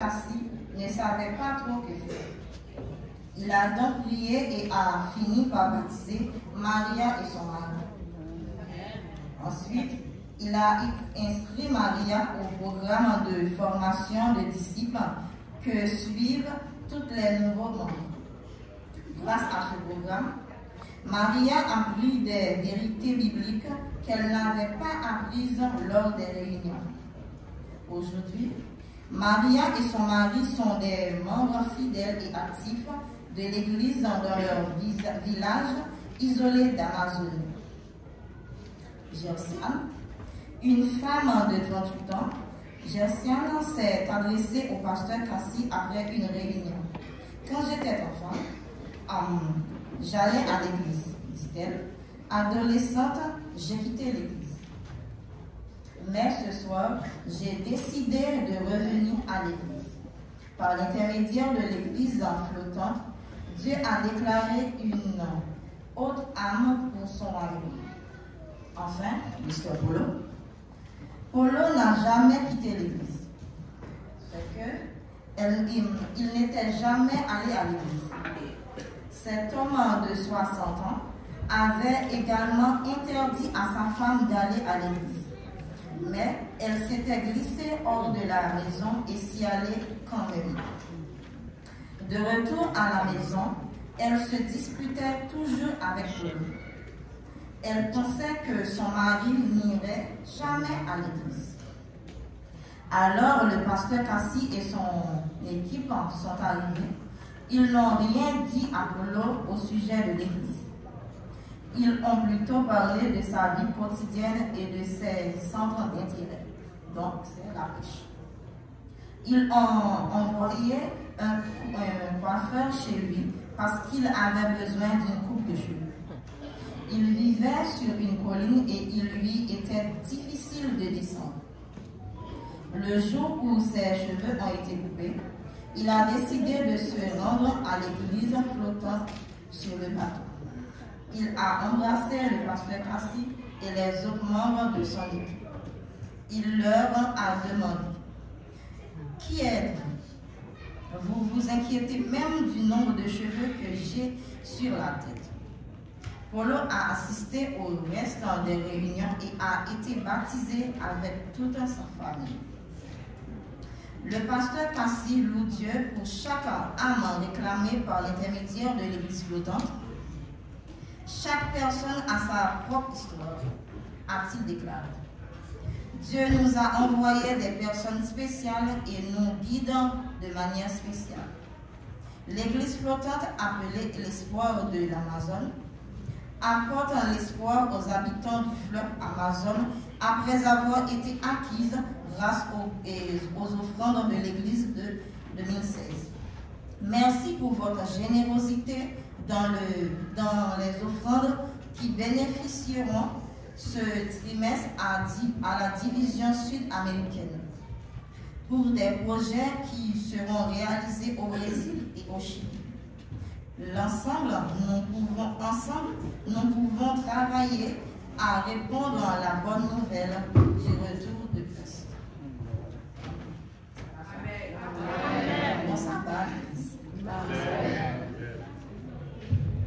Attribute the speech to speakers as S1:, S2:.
S1: Cassie ne savait pas trop que faire. Il a donc prié et a fini par baptiser Maria et son mari. Ensuite, il a inscrit Maria au programme de formation de disciples que suivent tous les nouveaux membres. Grâce à ce programme, Maria a appris des vérités bibliques qu'elle n'avait pas apprises lors des réunions. Aujourd'hui, Maria et son mari sont des membres fidèles et actifs de l'Église dans leur village isolé d'Amazonie. Gersiane, une femme de 38 ans, Gersiane s'est adressée au pasteur Cassie après une réunion. Quand j'étais enfant, j'allais à l'église, dit-elle. Adolescente, j'ai quitté l'église. Mais ce soir, j'ai décidé de revenir à l'église. Par l'intermédiaire de l'église flottante, Dieu a déclaré une autre âme pour son royaume. Enfin, Mr. Polo n'a jamais quitté l'église. C'est qu'il n'était jamais allé à l'église. Cet homme de 60 ans avait également interdit à sa femme d'aller à l'église. Mais elle s'était glissée hors de la maison et s'y allait quand même. De retour à la maison, elle se disputait toujours avec Polo. Elle pensait que son mari n'irait jamais à l'église. Alors le pasteur Cassie et son équipe sont arrivés. Ils n'ont rien dit à Polo au sujet de l'église. Ils ont plutôt parlé de sa vie quotidienne et de ses centres d'intérêt. Donc, c'est la pêche. Ils ont envoyé un coiffeur chez lui parce qu'il avait besoin d'une coupe de cheveux. Il vivait sur une colline et il lui était difficile de descendre. Le jour où ses cheveux ont été coupés, il a décidé de se rendre à l'église flottante sur le bateau. Il a embrassé le pasteur Cassie et les autres membres de son équipe. Il leur a demandé: qui êtes-vous? Vous vous inquiétez même du nombre de cheveux que j'ai sur la tête. Polo a assisté au reste des réunions et a été baptisé avec toute sa famille. Le pasteur Cassie loue Dieu pour chaque âme réclamée par l'intermédiaire de l'église flottante. Chaque personne a sa propre histoire, a-t-il déclaré. Dieu nous a envoyé des personnes spéciales et nous guident de manière spéciale. L'église flottante, appelée l'espoir de l'Amazone, apporte l'espoir aux habitants du fleuve Amazone après avoir été acquise grâce aux offrandes de l'église de 2016. Merci pour votre générosité dans les offrandes qui bénéficieront ce trimestre à la division sud-américaine pour des projets qui seront réalisés au Brésil et au Chili. Ensemble, nous pouvons travailler à répondre à la bonne nouvelle du retour de Christ. Amen. On s'en va.